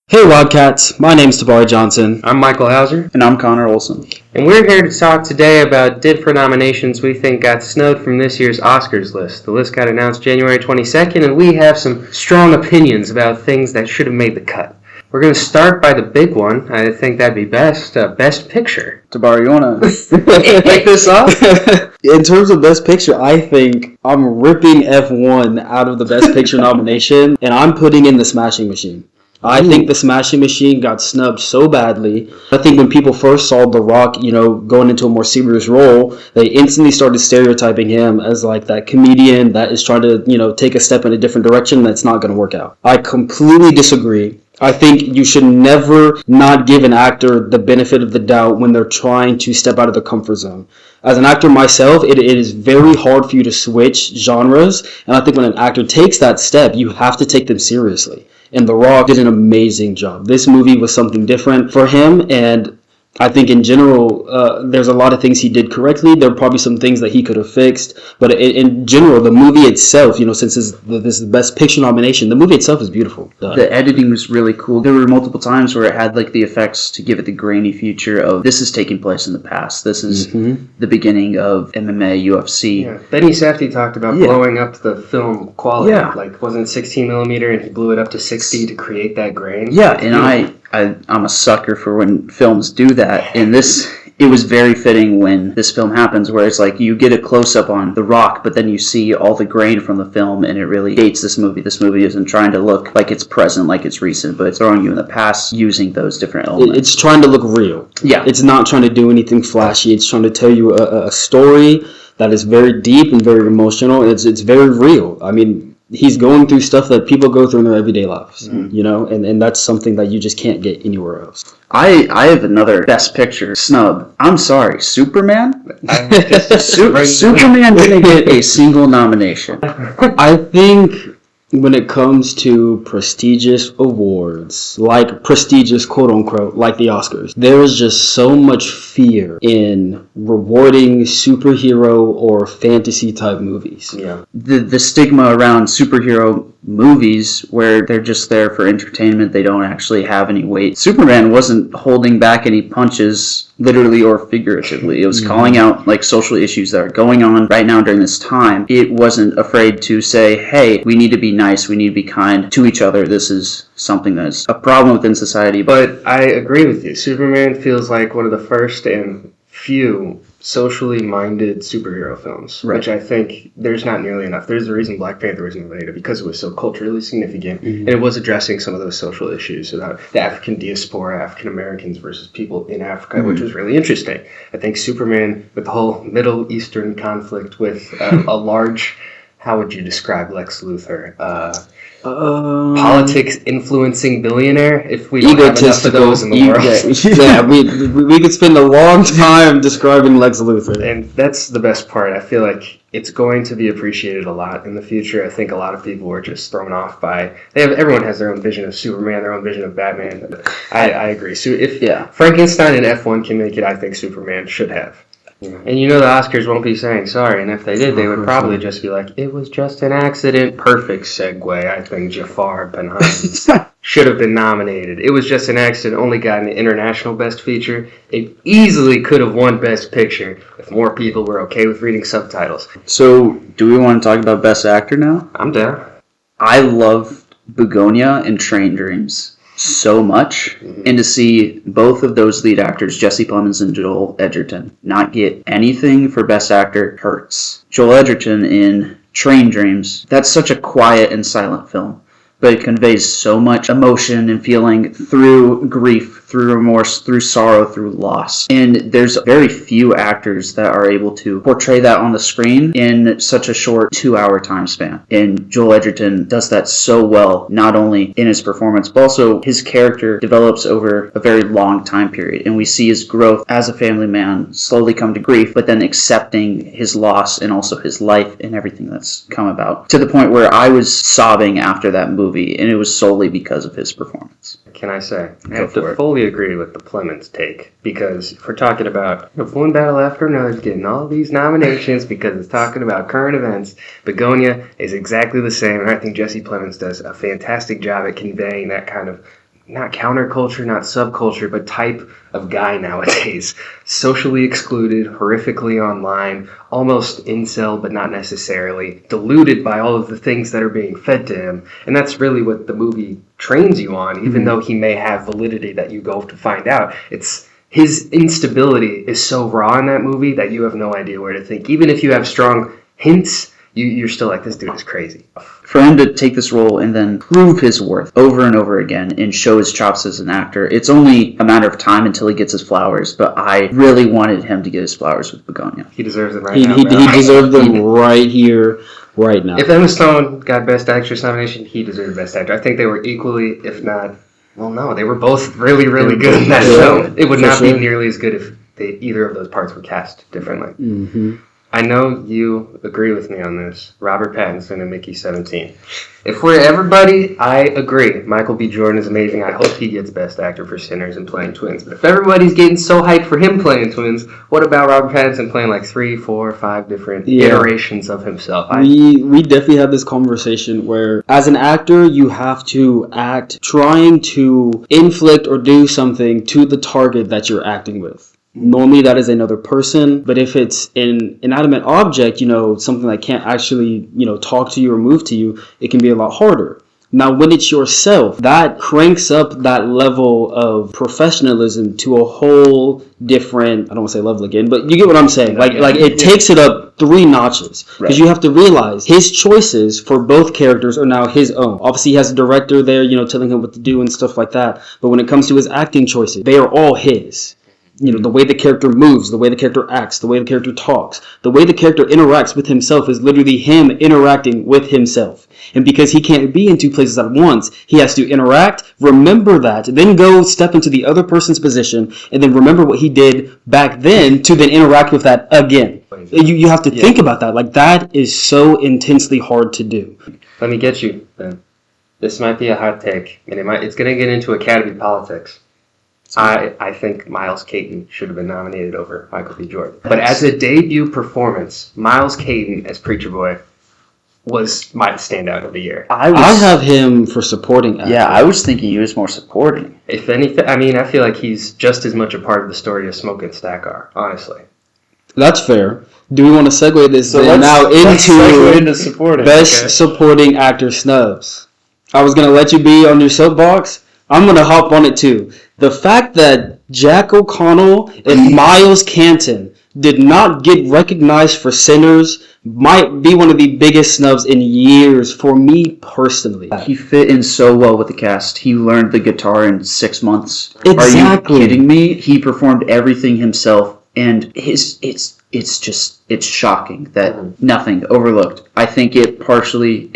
Hey Wildcats, my name's Tabari Johnson. I'm Michael Hauser. And I'm Connor Olson. And we're here to talk today about different nominations we think got snubbed from this year's Oscars list. The list got announced January 22nd, and we have some strong opinions about things that should have made the cut. We're going to start by the big one. I think that'd be best. Best Picture. Tabari, you want to kick this off? In terms of Best Picture, I think I'm ripping F1 out of the Best Picture nomination, and I'm putting in The Smashing Machine. I think The Smashing Machine got snubbed so badly. I think when people first saw The Rock, going into a more serious role, they instantly started stereotyping him as like that comedian that is trying to, take a step in a different direction that's not going to work out. I completely disagree. I think you should never not give an actor the benefit of the doubt when they're trying to step out of their comfort zone. As an actor myself, it is very hard for you to switch genres, and I think when an actor takes that step, you have to take them seriously. And The Rock did an amazing job. This movie was something different for him, and I think in general, there's a lot of things he did correctly. There are probably some things that he could have fixed. But in general, the movie itself, since this is the Best Picture nomination, the movie itself is beautiful. The editing was really cool. There were multiple times where it had like the effects to give it the grainy future of this is taking place in the past. This is the beginning of MMA, UFC. Yeah. Benny Safdie talked about blowing up the film quality. Yeah. Like, wasn't it 16 millimeter and he blew it up to 60 to create that grain? Yeah, and I'm a sucker for when films do that. And it was very fitting when this film happens, where it's like you get a close-up on The Rock, but then you see all the grain from the film, and it really dates this movie. This movie isn't trying to look like it's present, like it's recent, but it's throwing you in the past using those different elements. It's trying to look real. Yeah. It's not trying to do anything flashy. It's trying to tell you a story that is very deep and very emotional. It's very real. I mean, he's going through stuff that people go through in their everyday lives, and that's something that you just can't get anywhere else. I have another Best Picture snub. I'm sorry, Superman? Superman didn't get a single nomination. I think when it comes to prestigious awards, like prestigious quote-unquote, like the Oscars, there is just so much fear in rewarding superhero or fantasy-type movies. Yeah. The stigma around superhero movies where they're just there for entertainment, they don't actually have any weight. Superman wasn't holding back any punches, literally or figuratively. It was calling out like social issues that are going on right now during this time. It wasn't afraid to say, hey, we need to be nice, we need to be kind to each other. This is something that's a problem within society. But I agree with you. Superman feels like one of the first and few socially minded superhero films, which I think there's not nearly enough. There's a reason Black Panther was nominated, because it was so culturally significant, and it was addressing some of those social issues about the African diaspora, African Americans versus people in Africa, which was really interesting. I think Superman, with the whole Middle Eastern conflict with a large, how would you describe Lex Luthor? Politics influencing billionaire, if we don't have enough of those in the world. Yeah, we could spend a long time describing Lex Luthor. And that's the best part. I feel like it's going to be appreciated a lot in the future. I think a lot of people were just thrown off by... everyone has their own vision of Superman, their own vision of Batman. I agree. So if Frankenstein and F1 can make it, I think Superman should have. And the Oscars won't be saying sorry, and if they did, they would probably just be like, it was just an accident. Perfect segue. I think Jafar Panahi should have been nominated. It was just an accident, only got an international Best Feature. It easily could have won Best Picture if more people were okay with reading subtitles. So, do we want to talk about Best Actor now? I'm down. I love Begonia and Train Dreams so much, and to see both of those lead actors, Jesse Plemons and Joel Edgerton, not get anything for Best Actor hurts. Joel Edgerton in Train Dreams, that's such a quiet and silent film, but it conveys so much emotion and feeling through grief, through remorse, through sorrow, through loss. And there's very few actors that are able to portray that on the screen in such a short 2-hour time span. And Joel Edgerton does that so well, not only in his performance, but also his character develops over a very long time period. And we see his growth as a family man slowly come to grief, but then accepting his loss and also his life and everything that's come about. To the point where I was sobbing after that movie, and it was solely because of his performance. Can I say? I have to fully agree with the Plemons take, because if we're talking about one battle after another getting all these nominations because it's talking about current events, Begonia is exactly the same, and I think Jesse Plemons does a fantastic job at conveying that kind of not counterculture, not subculture, but type of guy nowadays. Socially excluded, horrifically online, almost incel, but not necessarily, deluded by all of the things that are being fed to him. And that's really what the movie trains you on, even though he may have validity that you go to find out. It's his instability is so raw in that movie that you have no idea where to think. Even if you have strong hints, you're still like, this dude is crazy. For him to take this role and then prove his worth over and over again and show his chops as an actor, it's only a matter of time until he gets his flowers, but I really wanted him to get his flowers with Begonia. He deserves them right He now. bro. deserved them right here, right now. If Emma Stone got Best Actress nomination, he deserved Best Actor. I think they were equally, if not, well, no, they were both really, really good in that film. It would not be nearly as good if either of those parts were cast differently. Mm-hmm. I know you agree with me on this. Robert Pattinson and Mickey 17. If we're everybody, I agree. Michael B. Jordan is amazing. I hope he gets Best Actor for Sinners and playing twins. But if everybody's getting so hyped for him playing twins, what about Robert Pattinson playing like 3, 4, 5 different iterations of himself? We definitely have this conversation where, as an actor, you have to act trying to inflict or do something to the target that you're acting with. Normally that is another person, but if it's an inanimate object, something that can't actually, talk to you or move to you, it can be a lot harder. Now, when it's yourself, that cranks up that level of professionalism to a whole different, I don't want to say level again, but you get what I'm saying. It takes it up 3 notches. Because you have to realize his choices for both characters are now his own. Obviously, he has a director there, telling him what to do and stuff like that. But when it comes to his acting choices, they are all his. The way the character moves, the way the character acts, the way the character talks, the way the character interacts with himself is literally him interacting with himself. And because he can't be in 2 places at once, he has to interact, remember that, then go step into the other person's position, and then remember what he did back then to then interact with that again. You have to think about that. Like, that is so intensely hard to do. Let me get you, Ben. This might be a hot take, and it's going to get into Academy politics. I think Miles Caton should have been nominated over Michael B. Jordan. But as a debut performance, Miles Caton as Preacher Boy was my standout of the year. I have him for supporting actor. Yeah, I was thinking he was more supporting. If anything, I feel like he's just as much a part of the story as Smoke and Stack are, honestly. That's fair. Do we want to segue this now into supporting. Best Supporting Actor snubs? I was going to let you be on your soapbox. I'm going to hop on it too. The fact that Jack O'Connell and Miles Canton did not get recognized for Sinners might be one of the biggest snubs in years for me personally. He fit in so well with the cast. He learned the guitar in 6 months. Exactly. Are you kidding me? He performed everything himself, and it's shocking that nothing overlooked. I think it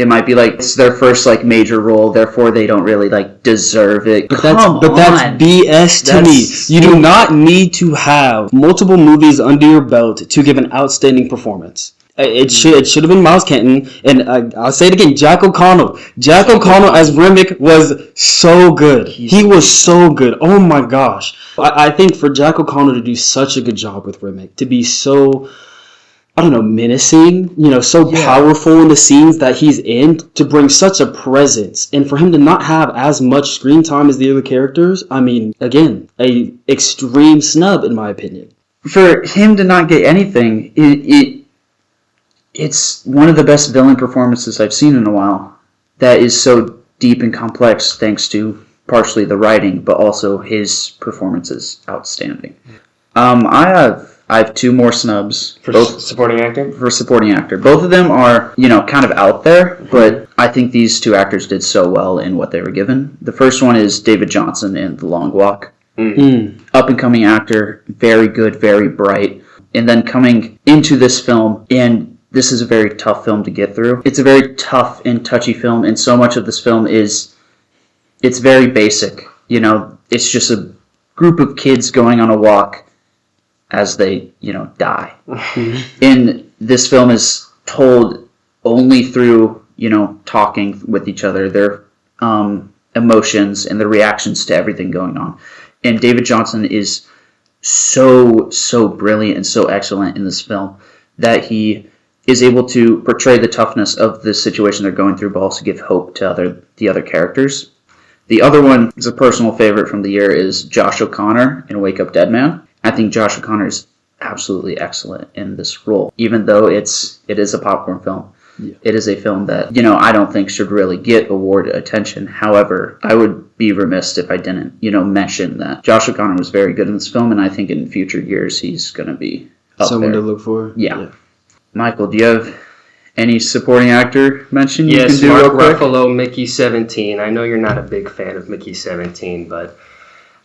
might be like it's their first major role, therefore they don't really deserve it. But that's BS to me. You do not need to have multiple movies under your belt to give an outstanding performance. It should have been Miles Kenton, and I'll say it again, Jack O'Connell. Jack O'Connell as Remick was so good. He was so good. Oh my gosh. I think for Jack O'Connell to do such a good job with Remick, to be so, menacing, so powerful in the scenes that he's in, to bring such a presence, and for him to not have as much screen time as the other characters, again, a extreme snub in my opinion. For him to not get anything, it's one of the best villain performances I've seen in a while. That is so deep and complex thanks to partially the writing, but also his performance is outstanding. I have 2 more snubs. For supporting actor? For supporting actor. Both of them are, kind of out there, but I think these 2 actors did so well in what they were given. The first one is David Johnson in The Long Walk. Up-and-coming actor, very good, very bright. And then coming into this film, and this is a very tough film to get through. It's a very tough and touchy film, and so much of this film it's very basic. It's just a group of kids going on a walk as they, die. And this film is told only through, talking with each other, their emotions and their reactions to everything going on. And David Johnson is so brilliant and so excellent in this film that he is able to portray the toughness of the situation they're going through, but also give hope to the other characters. The other one is a personal favorite from the year is Josh O'Connor in Wake Up Dead Man. I think Josh O'Connor is absolutely excellent in this role, even though it is a popcorn film. Yeah. It is a film that, I don't think should really get award attention. However, I would be remiss if I didn't, mention that Josh O'Connor was very good in this film, and I think in future years he's going to be up someone there. To look for. Yeah. Michael, do you have any supporting actor mention you yes, can do Mark real quick? Ruffalo, Mickey 17. I know you're not a big fan of Mickey 17, but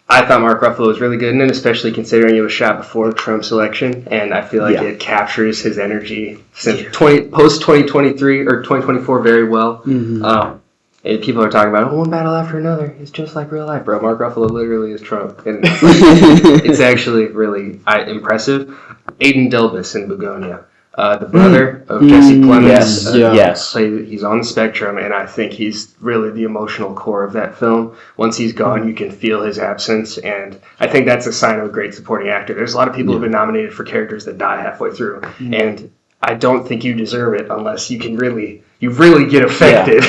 I thought Mark Ruffalo was really good in it, especially considering it was shot before Trump's election, and I feel like it captures his energy since post 2023 or 2024 very well. Mm-hmm. And people are talking about one battle after another. It's just like real life, bro. Mark Ruffalo literally is Trump, and it's actually really impressive. Aiden Delbus in Begonia. The brother of Jesse Plemons. Yes. He's on the spectrum, and I think he's really the emotional core of that film. Once he's gone, you can feel his absence, and I think that's a sign of a great supporting actor. There's a lot of people who have been nominated for characters that die halfway through, and I don't think you deserve it unless you really get affected as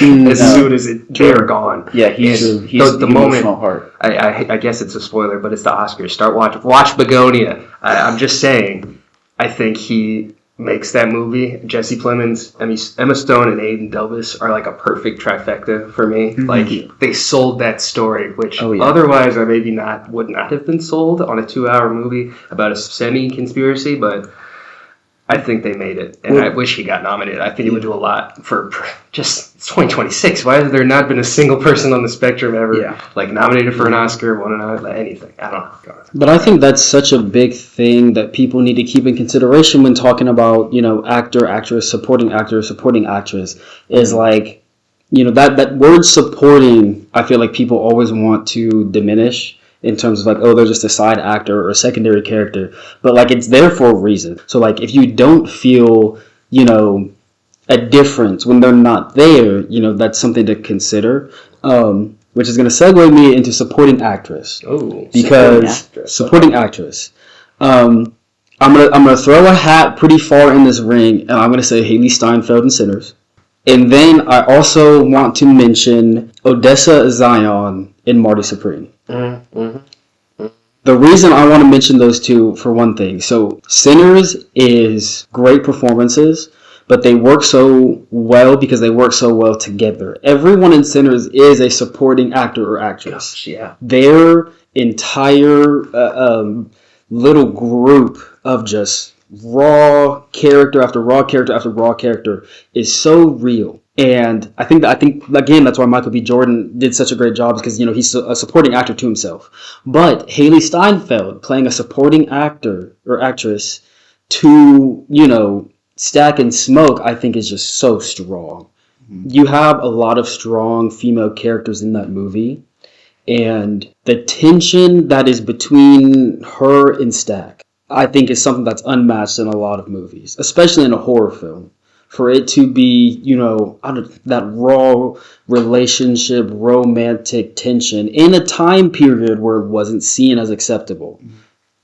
soon as they're gone. Yeah, he's the emotional heart. I guess it's a spoiler, but it's the Oscars. Watch Begonia. I'm just saying, I think he makes that movie. Jesse Plemons, Emma Stone, and Aiden Delbus are like a perfect trifecta for me. Mm-hmm. Like, they sold that story, which otherwise I maybe would not have been sold on a 2-hour movie about a semi-conspiracy, but I think they made it, and I wish he got nominated. I think he would do a lot for just, it's 2026. Why has there not been a single person on the spectrum ever nominated for an Oscar, won an anything? I don't know. But I think that's such a big thing that people need to keep in consideration when talking about, actor, actress, supporting actress, is like, that word supporting, I feel like people always want to diminish in terms of like, oh, they're just a side actor or a secondary character. But like, it's there for a reason. So like, if you don't feel, a difference when they're not there, that's something to consider. Which is going to segue me into supporting actress. Oh, because supporting actress. I'm gonna throw a hat pretty far in this ring, and I'm gonna say Haley Steinfeld in Sinners. And then I also want to mention Odessa Zion in Marty Supreme. Mm-hmm. The reason I want to mention those two, for one thing, so Sinners is great performances, but they work so well because they work so well together. Everyone in Sinners is a supporting actor or actress. Gosh, yeah. Their entire little group of just raw character after raw character after raw character is so real. And I think again, that's why Michael B. Jordan did such a great job, because he's a supporting actor to himself. But Haley Steinfeld playing a supporting actor or actress to Stack and Smoke, I think, is just so strong. Mm-hmm. You have a lot of strong female characters in that movie, and the tension that is between her and Stack, I think, is something that's unmatched in a lot of movies, especially in a horror film. For it to be, that raw relationship, romantic tension in a time period where it wasn't seen as acceptable.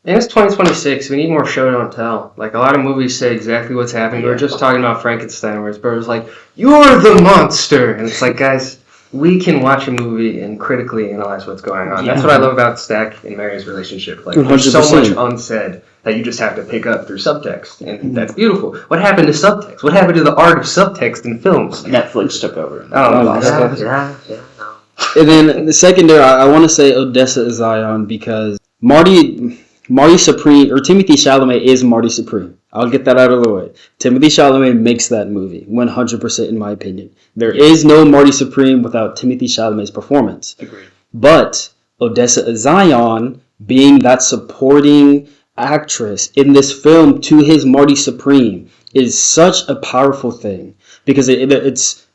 And it's 2026. We need more show don't tell. Like, a lot of movies say exactly what's happening. We were just talking about Frankenstein, where his brother's like, "You're the monster!" And it's like, guys, we can watch a movie and critically analyze what's going on. Yeah. That's what I love about Stack and Mary's relationship. Like, there's so much unsaid that you just have to pick up through subtext, and that's beautiful. What happened to subtext? What happened to the art of subtext in films? Netflix took over. And then the secondary, I want to say Odessa Zion, because Marty Supreme, or Timothy Chalamet is Marty Supreme. I'll get that out of the way. Timothy Chalamet makes that movie, 100% in my opinion. There is no Marty Supreme without Timothy Chalamet's performance. Agreed. But Odessa Zion, being that supporting actress in this film to his Marty Supreme, is such a powerful thing, because it's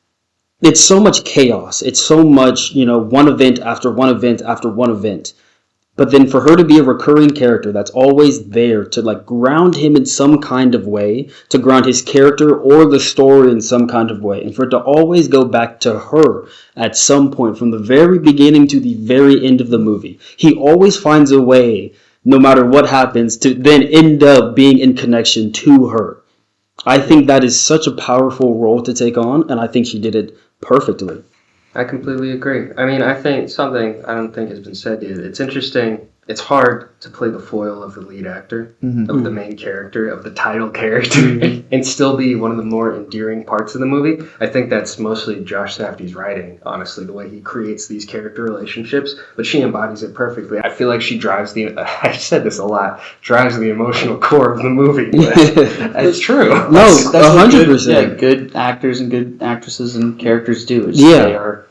so much chaos. It's so much, one event after one event after one event. But then for her to be a recurring character that's always there to ground him in some kind of way, to ground his character or the story in some kind of way, and for it to always go back to her at some point from the very beginning to the very end of the movie. He always finds a way, no matter what happens, to then end up being in connection to her. I think that is such a powerful role to take on, and I think she did it perfectly. I completely agree. I mean, I think something I don't think has been said yet. It's interesting. It's hard to play the foil of the lead actor, of the main character, of the title character, and still be one of the more endearing parts of the movie. I think that's mostly Josh Safdie's writing, honestly, the way he creates these character relationships. But she embodies it perfectly. I feel like she drives I've said this a lot, drives the emotional core of the movie. It's true. No, That's 100%. Good actors and good actresses and characters do. They are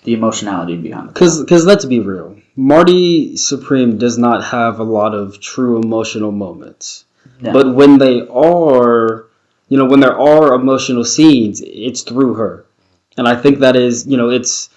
the emotionality behind it. Because let's be real, Marty Supreme does not have a lot of true emotional moments. No. But when they are, when there are emotional scenes, it's through her. And I think that is, it's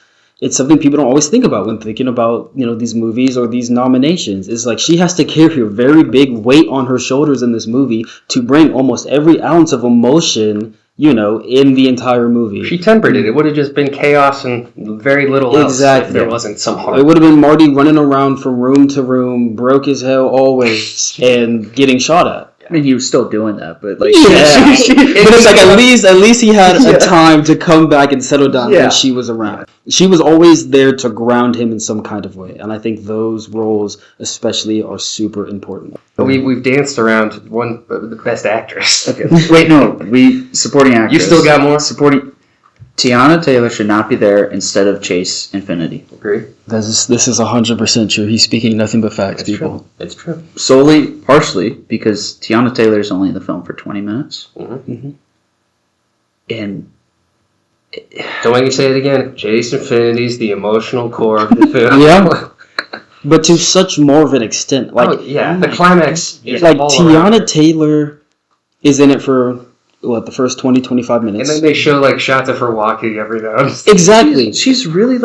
something people don't always think about when thinking about, these movies or these nominations. It's like she has to carry a very big weight on her shoulders in this movie to bring almost every ounce of emotion in the entire movie. She tempered it. It would have just been chaos and very little else if there wasn't some heart. It would have been Marty running around from room to room, broke as hell always, and getting shot at. I mean, he was still doing that, but but it's like at least he had a time to come back and settle down when she was around. She was always there to ground him in some kind of way, and I think those roles especially are super important. But we've danced around the best actress. Okay. Wait, no, supporting actress. You still got more? Supporting. Tiana Taylor should not be there instead of Chase Infinity. Agree. This is 100% true. He's speaking nothing but facts, people. True. It's true. Partially, because Tiana Taylor is only in the film for 20 minutes. Mm-hmm. And... Don't make me say it again. Chase Infinity's the emotional core of the film. Yeah. But to such more of an extent. The climax is like Tiana Taylor is in it for... the first 20, 25 minutes. And then they show, shots of her walking every now and then. Exactly. She's really,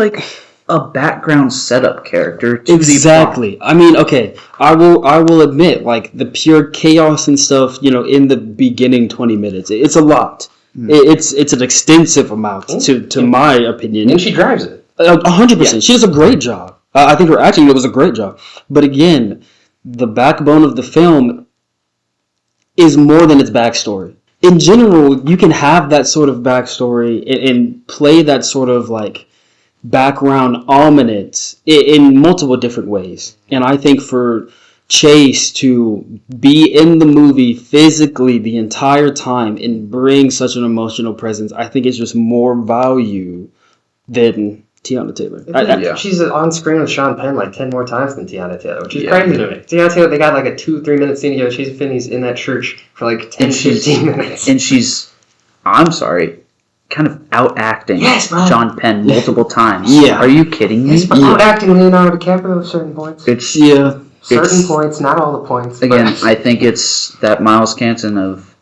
a background setup character. Exactly. I mean, okay, I will admit, the pure chaos and stuff, in the beginning 20 minutes, it's a lot. It's an extensive amount, to my opinion. And she drives it. 100%. Yeah. She does a great job. I think her acting was a great job. But again, the backbone of the film is more than its backstory. In general, you can have that sort of backstory and play that sort of background ominous in multiple different ways. And I think for Chase to be in the movie physically the entire time and bring such an emotional presence, I think it's just more value than Tiana Taylor. She's on screen with Sean Penn 10 more times than Tiana Taylor, which is crazy to me. Tiana Taylor, they got a 2-3 minute scene together. Chase Finney's in that church for 10, 15 minutes. And she's, I'm sorry, kind of out-acting Sean Penn multiple times. Yeah. Are you kidding me? Yes, out-acting Leonardo DiCaprio at certain points. Certain points, not all the points. Again, I think it's that Miles Canton of,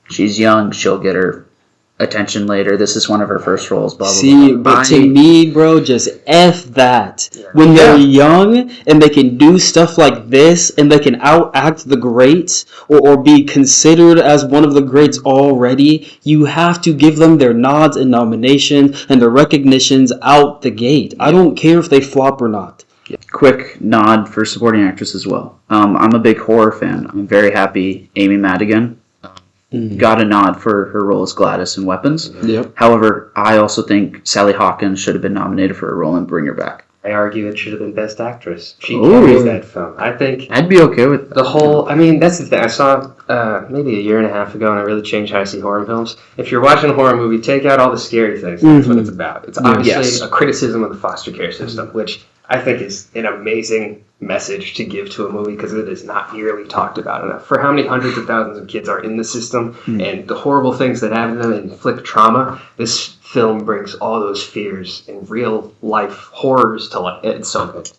she's young, she'll get her attention later. This is one of her first roles. Blah, blah, blah. But to me, bro, just F that. Yeah. When they're young and they can do stuff like this and they can out-act the greats or be considered as one of the greats already, you have to give them their nods and nominations and their recognitions out the gate. I don't care if they flop or not. Quick nod for supporting actress as well. I'm a big horror fan. I'm very happy Amy Madigan got a nod for her role as Gladys in Weapons. Yep. However, I also think Sally Hawkins should have been nominated for a role in Bring Her Back. I argue it should have been Best Actress. She carries that film. I think I'd be okay with the whole. I mean, that's the thing. I saw maybe a year and a half ago, and it really changed how I see horror films. If you're watching a horror movie, take out all the scary things. That's what it's about. It's obviously a criticism of the foster care system, which I think is an amazing message to give to a movie because it is not nearly talked about enough. For how many hundreds of thousands of kids are in the system and the horrible things that happen to them and inflict trauma, this film brings all those fears and real life horrors to life. It's so good.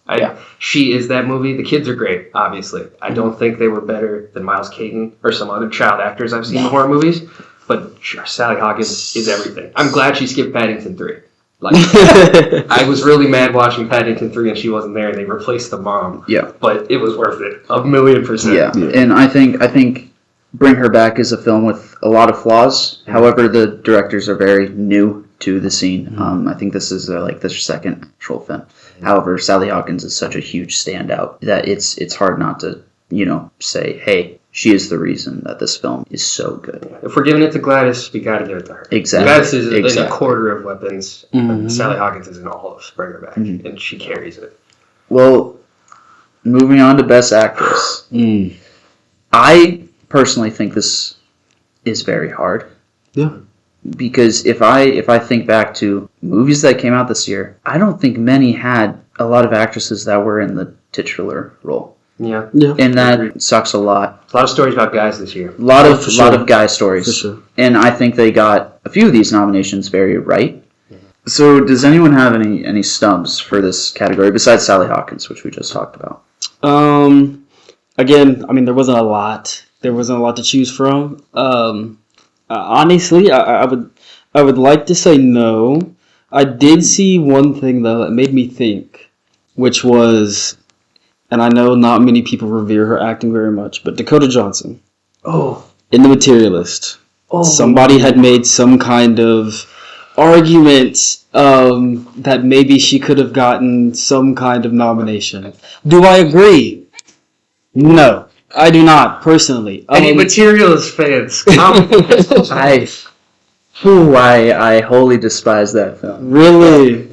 She is that movie. The kids are great, obviously. I don't think they were better than Miles Caton or some other child actors I've seen in horror movies, but Sally Hawkins is everything. I'm glad she skipped Paddington 3. I was really mad watching Paddington 3 and she wasn't there and they replaced the mom. Yeah. But it was worth it. 1,000,000%. Yeah. And I think Bring Her Back is a film with a lot of flaws. However, the directors are very new to the scene. I think this is their second actual film. However, Sally Hawkins is such a huge standout that it's hard not to, say, hey, she is the reason that this film is so good. If we're giving it to Gladys, we got to give it to her. Exactly. Gladys is in a quarter of weapons. Mhm. Sally Hawkins is in all of Springer back, Mhm. and she carries it. Well, moving on to Best Actress. I personally think this is very hard. Yeah. Because if I think back to movies that came out this year, I don't think many had a lot of actresses that were in the titular role. Yeah. And that sucks a lot. A lot of stories about guys this year. A lot of For sure. guy stories. For sure. And I think they got a few of these nominations very right. So does anyone have any snubs for this category besides Sally Hawkins, which we just talked about? Again, I mean, there wasn't a lot. There wasn't a lot to choose from. Honestly, I would like to say no. I did see one thing though that made me think, which was, and I know not many people revere her acting very much, but Dakota Johnson Oh. in The Materialist. Somebody had made some kind of argument that maybe she could have gotten some kind of nomination. Do I agree? No, I do not, personally. Any Materialist fans, comment. I wholly despise that film. Really?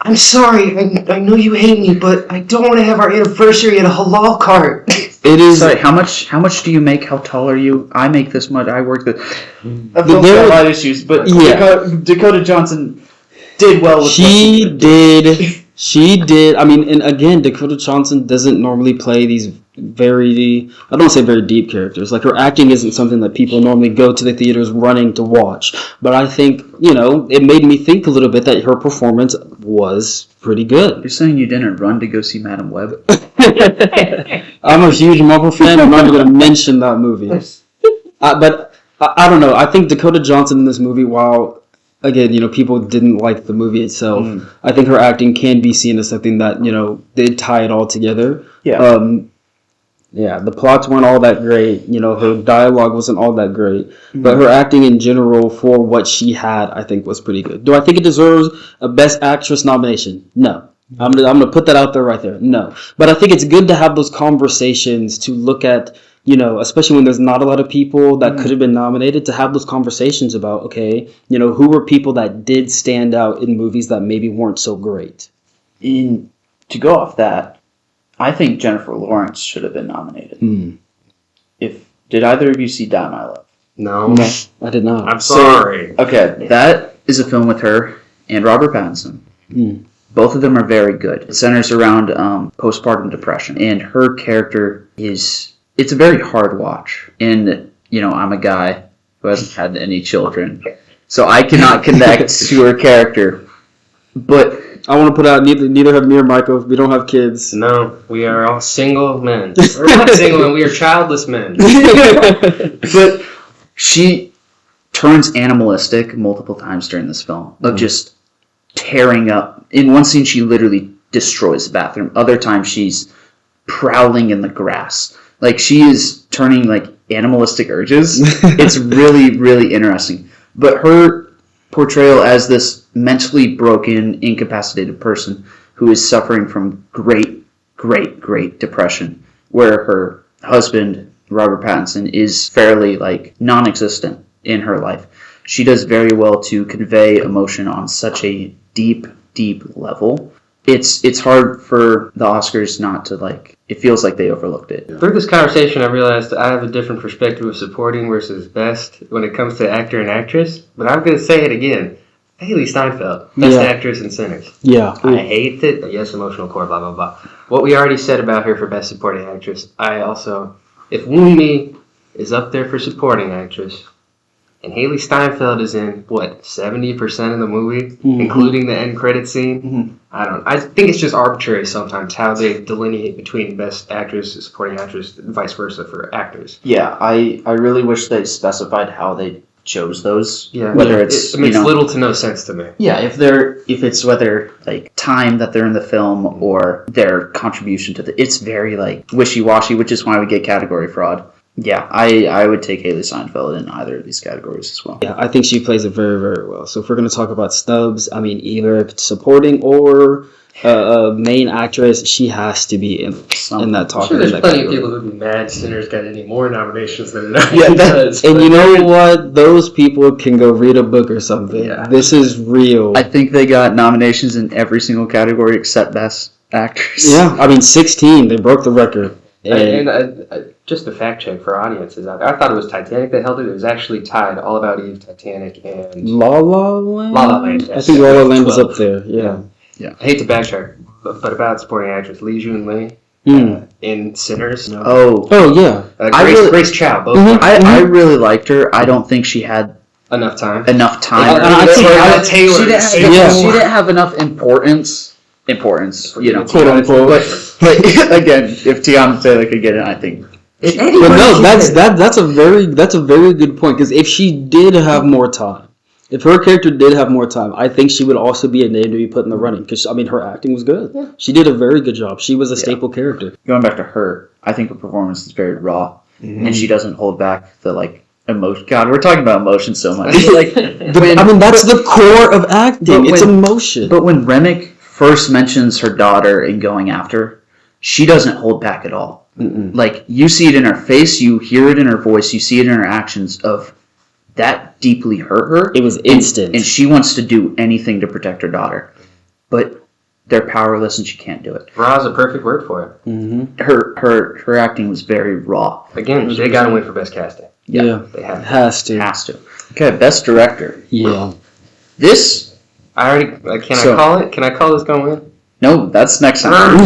I'm sorry, I know you hate me, but I don't want to have our anniversary at a halal cart. It is. Sorry, how much do you make? How tall are you? I make this much. I work the. I've There- got a lot of issues, but Yeah. Dakota Johnson did well with She did. She did. I mean, and again, Dakota Johnson doesn't normally play these very, I don't say very deep characters. Like, her acting isn't something that people normally go to the theaters running to watch. But I think, it made me think a little bit that her performance was pretty good. You're saying you didn't run to go see Madam Web? I'm a huge Marvel fan. I'm not even going to mention that movie. But I don't know. I think Dakota Johnson in this movie, while, again, people didn't like the movie itself, I think her acting can be seen as something that, did tie it all together. Yeah. Yeah, the plots weren't all that great. Her dialogue wasn't all that great. But her acting in general, for what she had, I think was pretty good. Do I think it deserves a Best Actress nomination? No. I'm gonna put that out there right there. No. But I think it's good to have those conversations to look at, especially when there's not a lot of people that could have been nominated, to have those conversations about, okay, who were people that did stand out in movies that maybe weren't so great. To go off that, I think Jennifer Lawrence should have been nominated. Did either of you see Die My Love? No. I did not. I'm sorry. Okay, that is a film with her and Robert Pattinson. Both of them are very good. It centers around postpartum depression, and her character it's a very hard watch. And, I'm a guy who hasn't had any children, so I cannot connect to her character. But I want to put out, neither have me or Michael. We don't have kids. No, we are all single men. We're not single men, we are childless men. But she turns animalistic multiple times during this film, of just tearing up. In one scene, she literally destroys the bathroom. Other times, she's prowling in the grass. Like, she is turning, animalistic urges. It's really, really interesting. But her portrayal as this mentally broken, incapacitated person who is suffering from great, great, great depression, where her husband, Robert Pattinson, is fairly, non-existent in her life. She does very well to convey emotion on such a deep, deep level. It's hard for the Oscars not to, it feels like they overlooked it. Through this conversation, I realized I have a different perspective of supporting versus best when it comes to actor and actress, but I'm going to say it again. Haley Steinfeld, Best Actress in Sinners. Yeah. I hate it, but yes, emotional core, blah, blah, blah. What we already said about her for Best Supporting Actress, if Woon Mi is up there for Supporting Actress, and Haley Steinfeld is in, 70% of the movie, including the end credit scene? I think it's just arbitrary sometimes how they delineate between Best Actress, Supporting Actress, and vice versa for actors. Yeah, I really wish they specified how they chose those. Yeah, whether it makes little to no sense to me. Yeah, if it's whether time that they're in the film or their contribution to it's very wishy-washy, which is why we get category fraud. Yeah, I would take Haley Steinfeld in either of these categories as well. Yeah, I think she plays it very, very well. So if we're going to talk about snubs, I mean, either if it's supporting or main actress, she has to be in that I'm talking. sure there's in that plenty of category. people who'd be mad Sinners got any more nominations than it Yeah, does. And but- you know what? Those people can go read a book or something. Yeah. This is real. I think they got nominations in every single category except Best Actress. Yeah, I mean, 16. They broke the record. Just a fact check for audiences out there. I thought it was Titanic that held it. It was actually tied. All About Eve, Titanic, and La La Land? La La Land, I yes. think La La Land was 12. up there, yeah. I hate to backtrack, but about supporting actress Lee Jun Lee in Sinners. Oh, Yeah. Grace Chow, both Mhm. I really liked her. I don't think she had enough time. enough time. And I think she Yeah. didn't have enough importance, you know, Quote unquote. But again, if Tiana Taylor could get it, I think. But no, that's a very good point, because if she did have more time, if her character did have more time, I think she would also be a name to be put in the running, because I mean her acting was good. Yeah. She did a very good job. She was a staple character. Going back to her, I think her performance is very raw, and she doesn't hold back the emotion. God, we're talking about emotion so much. I mean, that's the core of acting. It's emotion. But when Remick first mentions her daughter and going after her, she doesn't hold back at all. Mm-mm. Like, you see it in her face, you hear it in her voice, you see it in her actions of that deeply hurt her. It was instant. And she wants to do anything to protect her daughter. But they're powerless and she can't do it. Raw is a perfect word for it. Mm-hmm. Her acting was very raw. Again, they got to win for best casting. Yeah. They have. Has to. Has to. Okay, best director. Yeah. This... I already... I call it? Can I call this going in? No, that's next time.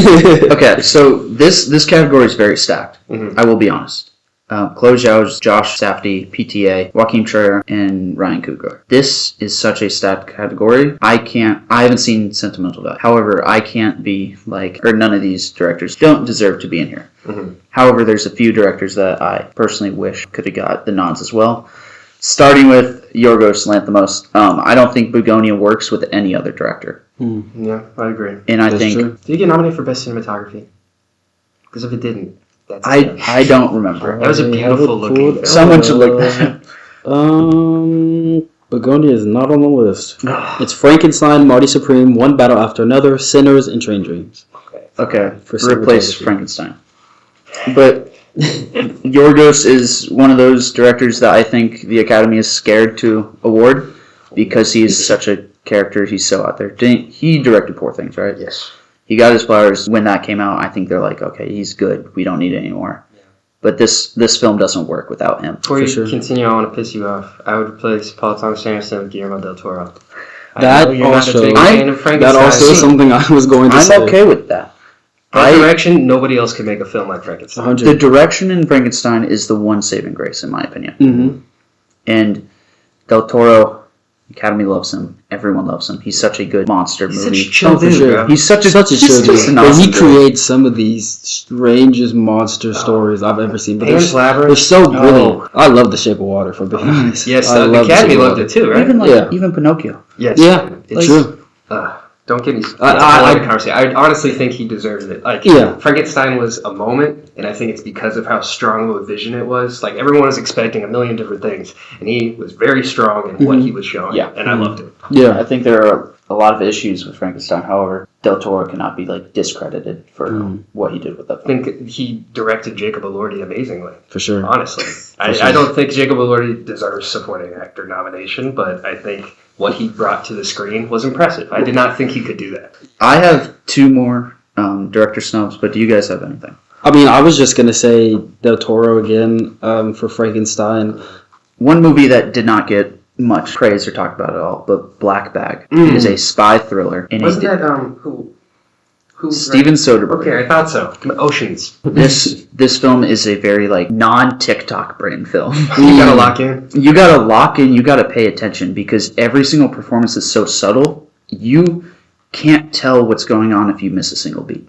Okay, so this category is very stacked. Mhm. I will be honest. Chloe Zhao's Josh Safdie, PTA, Joaquin Trier, and Ryan Coogler. This is such a stacked category. I haven't seen Sentimental Value. However, I can't be none of these directors don't deserve to be in here. Mhm. However, there's a few directors that I personally wish could have got the nods as well. Starting with Yorgos Lanthimos. I don't think Begonia works with any other director. Yeah, I agree. And I That's think... true. Did you get nominated for best cinematography? Because if it didn't, that's I don't remember. That was a beautiful looking film. Someone should look that up. Begonia is not on the list. It's Frankenstein, Marty Supreme, One Battle After Another, Sinners, and Train Dreams. Okay, For replace cinematography. Frankenstein. But Yorgos is one of those directors that I think the Academy is scared to award because he's such a character. He's so out there. He directed Poor Things, right? Yes. He got his flowers when that came out. I think they're like, okay, he's good. We don't need it anymore. But this film doesn't work without him. Before you sure. continue, I want to piss you off. I would replace Paul Thomas Anderson with Guillermo del Toro. That I know you're not a also- big fan of Frankenstein. That also is something I was going to say. I'm okay with that. That direction, nobody else could make a film like Frankenstein. 100. The direction in Frankenstein is the one saving grace, in my opinion. Mm-hmm. And Del Toro, Academy loves him. Everyone loves him. He's such a good monster He's movie. such a chill Oh, for dude, sure. bro. He's such a He's just just an but awesome he dude. creates some of these strangest monster stories I've ever seen. But Pan's Labyrinth. they're so brilliant. Oh. I love The Shape of Water, for being honest. Yes, I the love Academy Shape of loved Water. it too, right? Even Yeah. Pinocchio. Yes. Yeah, It's true. Don't get me. I- conversation. I honestly think he deserves it. Yeah. Frankenstein was a moment, and I think it's because of how strong of a vision it was. Like everyone was expecting a million different things, and he was very strong in what he was showing. Yeah. and I loved it. Yeah. I think there are a lot of issues with Frankenstein. However, Del Toro cannot be discredited for what he did with that I film. think he directed Jacob Elordi amazingly. For sure. Honestly, I don't think Jacob Elordi deserves supporting actor nomination, but I think what he brought to the screen was impressive. I did not think he could do that. I have two more director snubs, but do you guys have anything? I mean, I was just going to say Del Toro again for Frankenstein. One movie that did not get much praise or talked about at all, but Black Bag is a spy thriller. And Wasn't that who? Steven Soderbergh. Okay, I thought so. Oceans. This film is a very non-TikTok brain film. You gotta lock in. You gotta lock in, you gotta pay attention because every single performance is so subtle, you can't tell what's going on if you miss a single beat.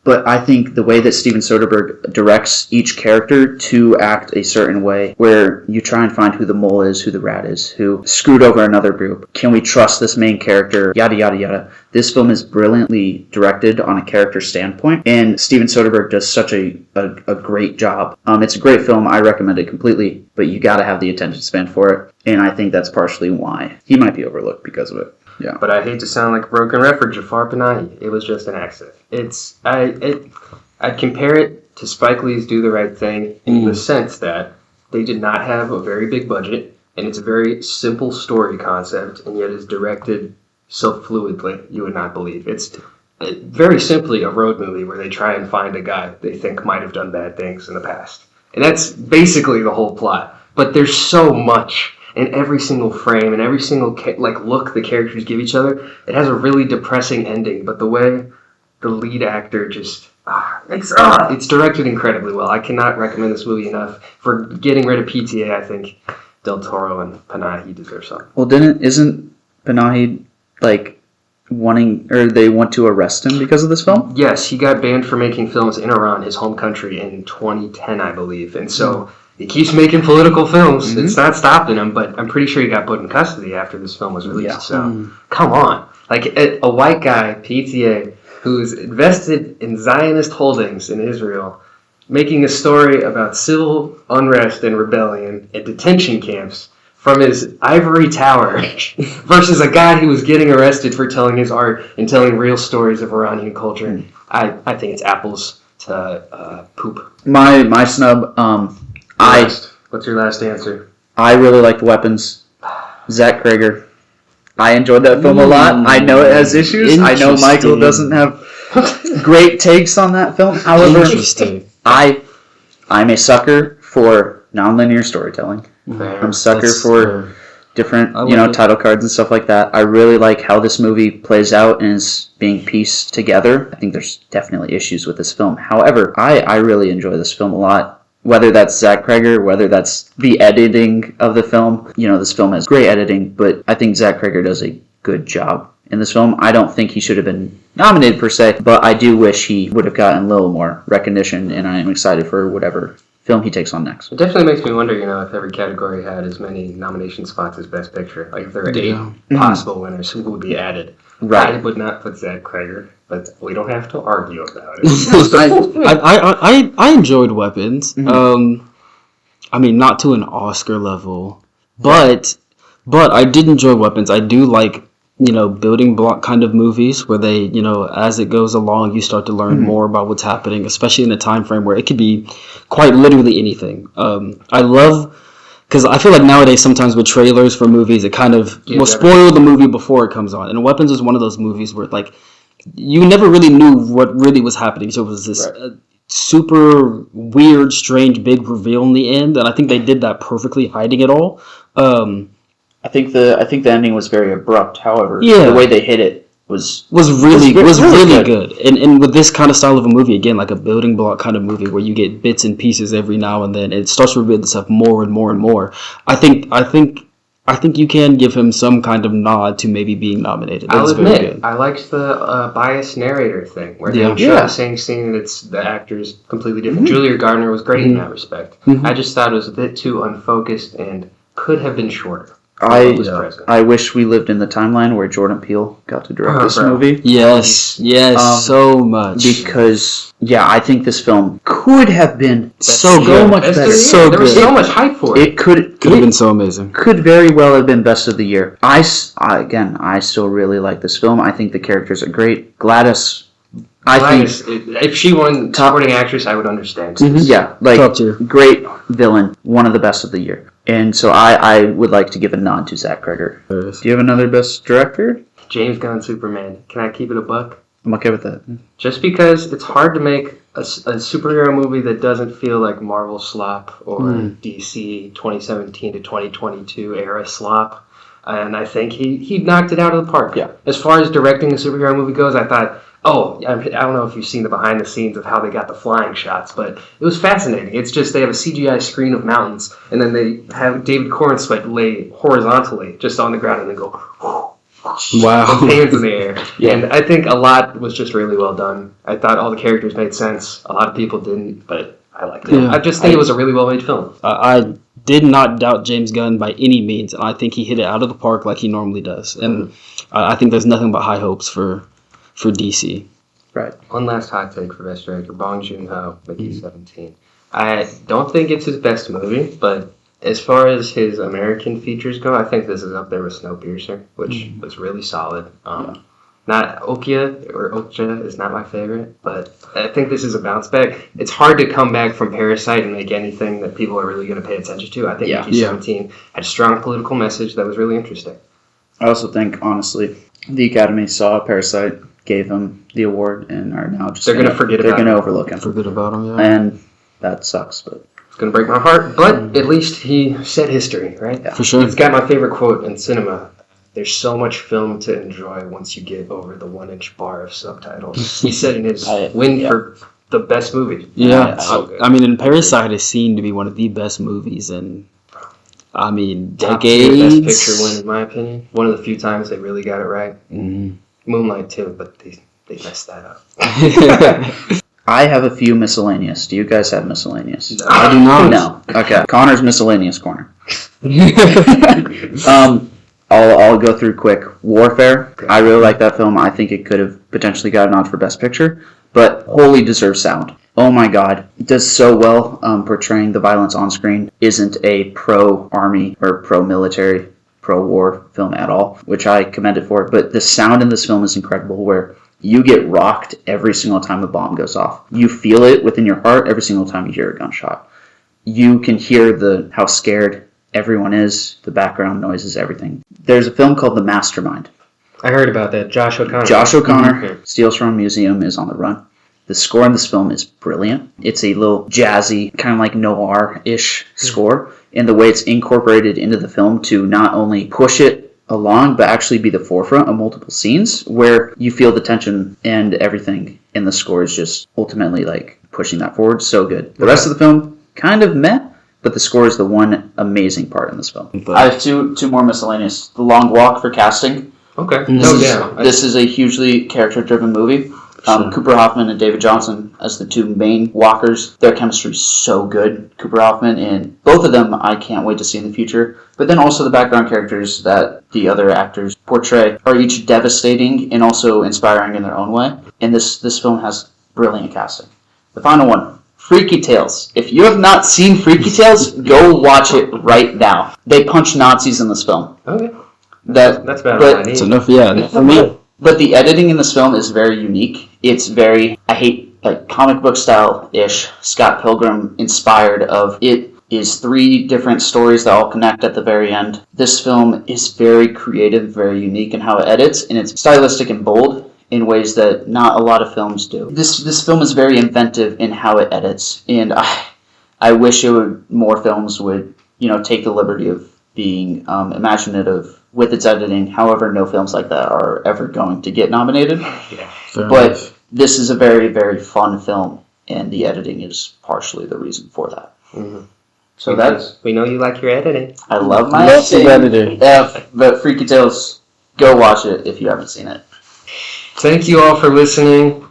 But I think the way that Steven Soderbergh directs each character to act a certain way, where you try and find who the mole is, who the rat is, who screwed over another group. Can we trust this main character? Yada, yada, yada. This film is brilliantly directed on a character standpoint, and Steven Soderbergh does such a great job. It's a great film. I recommend it completely, but you gotta have the attention span for it, and I think that's partially why he might be overlooked because of it. Yeah. But I hate to sound like a broken record, Jafar Panahi. It was just an accident. I'd compare it to Spike Lee's Do the Right Thing in the sense that they did not have a very big budget, and it's a very simple story concept, and yet is directed so fluidly you would not believe. It's very simply a road movie where they try and find a guy they think might have done bad things in the past. And that's basically the whole plot. But there's so much in every single frame and every single look the characters give each other. It has a really depressing ending, but the way the lead actor just... it's directed incredibly well. I cannot recommend this movie enough. For getting rid of PTA, I think Del Toro and Panahi deserve something. Well, isn't Panahi they want to arrest him because of this film? Yes, he got banned for making films in Iran, his home country, in 2010, I believe. And so he keeps making political films. Mm-hmm. It's not stopping him, but I'm pretty sure he got put in custody after this film was released. Yeah. So, come on. A white guy, PTA, who's invested in Zionist holdings in Israel, making a story about civil unrest and rebellion at detention camps from his ivory tower versus a guy who was getting arrested for telling his art and telling real stories of Iranian culture. I think it's apples to poop. My snub, What's your last answer? I really like The Weapons. Zach Krager. I enjoyed that film a lot. I know it has issues. I know Michael doesn't have great takes on that film. However, I'm a sucker for nonlinear storytelling. I'm a sucker for different, title cards and stuff like that. I really like how this movie plays out and is being pieced together. I think there's definitely issues with this film. However, I really enjoy this film a lot. Whether that's Zach Krager, whether that's the editing of the film. This film has great editing, but I think Zach Krager does a good job in this film. I don't think he should have been nominated per se, but I do wish he would have gotten a little more recognition, and I am excited for whatever film he takes on next. It definitely makes me wonder, if every category had as many nomination spots as Best Picture. If there were 8 possible winners, who would be added? Right. I would not put Zach Krager, but we don't have to argue about it. I enjoyed Weapons. Mm-hmm. Not to an Oscar level, but I did enjoy Weapons. I do like building block kind of movies where they, as it goes along, you start to learn more about what's happening, especially in a time frame where it could be quite literally anything. I love, because I feel like nowadays sometimes with trailers for movies, it kind of will spoil the movie before it comes on. And Weapons is one of those movies where you never really knew what really was happening. So it was this super weird, strange, big reveal in the end, and I think they did that perfectly, hiding it all. I think the ending was very abrupt. However, the way they hit it was really good. And with this kind of style of a movie, again, like a building block kind of movie where you get bits and pieces every now and then, it starts to reveal itself more and more and more. I think you can give him some kind of nod to maybe being nominated. I'll admit, I liked the biased narrator thing, where they would show the same scene and it's the actors completely different. Julia Gardner was great in that respect. I just thought it was a bit too unfocused and could have been shorter. I wish we lived in the timeline where Jordan Peele got to direct this movie. Yes, so much. Because, I think this film could have been so much better. There was so much hype for it. It could have been so amazing. Could very well have been best of the year. I still really like this film. I think the characters are great. Gladys, if she won supporting actress, I would understand. Great villain, one of the best of the year. And so I would like to give a nod to Zach Krager. Do you have another best director? James Gunn, Superman. Can I keep it a buck? I'm okay with that. Just because it's hard to make a superhero movie that doesn't feel like Marvel slop or DC 2017 to 2022 era slop. And I think he knocked it out of the park. Yeah. As far as directing a superhero movie goes, I thought, I don't know if you've seen the behind the scenes of how they got the flying shots, but it was fascinating. It's just they have a CGI screen of mountains, and then they have David Cornsweet lay horizontally just on the ground and then go, wow, with hands in the air. Yeah. And I think a lot was just really well done. I thought all the characters made sense. A lot of people didn't, but I liked it. I just think it was a really well-made film. I did not doubt James Gunn by any means, and I think he hit it out of the park like he normally does. And I think there's nothing but high hopes for DC. Right. One last hot take for Best Director, Bong Joon-ho, Mickey 17. I don't think it's his best movie, but As far as his American features go, I think this is up there with Snowpiercer, which was really solid. Not Okja is not my favorite, but I think this is a bounce back. It's hard to come back from Parasite and make anything that people are really going to pay attention to. I think Mickey 17 had a strong political message that was really interesting. I also think, honestly, the Academy saw Parasite, gave him the award, and are now just they're going to forget about him. They're going to overlook him. Forget about him, yeah. And that sucks, but it's going to break my heart. But at least he set history, right? Yeah. For sure. It's got my favorite quote in cinema. There's so much film to enjoy once you get over the 1-inch bar of subtitles. He said in his win for the best movie. Yeah. So good. I mean, and Parasite is seen to be one of the best movies in, I mean, Top tier decades. Best Picture win, in my opinion. One of the few times they really got it right. Mm-hmm. Moonlight, too, but they messed that up. I have a few miscellaneous. Do you guys have miscellaneous? No. I do not. No. Okay. Connor's miscellaneous corner. I'll go through quick. Warfare. I really like that film. I think it could have potentially gotten on for Best Picture, but wholly deserves sound. Oh my God. It does so well portraying the violence on screen. Isn't a pro-army or pro-military, pro-war film at all, which I commend it for. But the sound in this film is incredible, where you get rocked every single time a bomb goes off. You feel it within your heart every single time you hear a gunshot. You can hear how scared everyone is, the background noises, everything. There's a film called The Mastermind. I heard about that. Josh O'Connor. Josh O'Connor steals from a museum, is on the run. The score in this film is brilliant. It's a little jazzy, kind of like noir-ish score, and the way it's incorporated into the film to not only push it along, but actually be the forefront of multiple scenes where you feel the tension and everything, and the score is just ultimately like pushing that forward. So good. The rest of the film, kind of meh, but the score is the one amazing part in this film. I have two more miscellaneous. The Long Walk for casting. Okay. This is a hugely character-driven movie. Cooper Hoffman and David Johnson as the two main walkers. Their chemistry is so good. Cooper Hoffman and both of them I can't wait to see in the future. But then also the background characters that the other actors portray are each devastating and also inspiring in their own way. And this film has brilliant casting. The final one, Freaky Tales. If you have not seen Freaky Tales, go watch it right now. They punch Nazis in this film. Okay. That's about all I need. It's enough, yeah, for me. But the editing in this film is very unique. It's very, I hate, like, comic book style-ish, Scott Pilgrim inspired of it is 3 different stories that all connect at the very end. This film is very creative, very unique in how it edits, and it's stylistic and bold in ways that not a lot of films do. This film is very inventive in how it edits, and I wish more films would, take the liberty of being imaginative with its editing. However, no films like that are ever going to get nominated. Yeah. But this is a very, very fun film, and the editing is partially the reason for that. Mm-hmm. So we know you like your editing. I love my editing. Yeah, but Freaky Tales, go watch it if you haven't seen it. Thank you all for listening.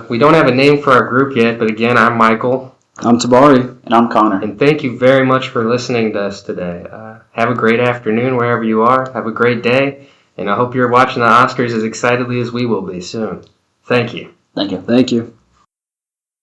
We don't have a name for our group yet, but again, I'm Michael. I'm Tabari. And I'm Connor. And thank you very much for listening to us today. Have a great afternoon wherever you are. Have a great day. And I hope you're watching the Oscars as excitedly as we will be soon. Thank you. Thank you. Thank you.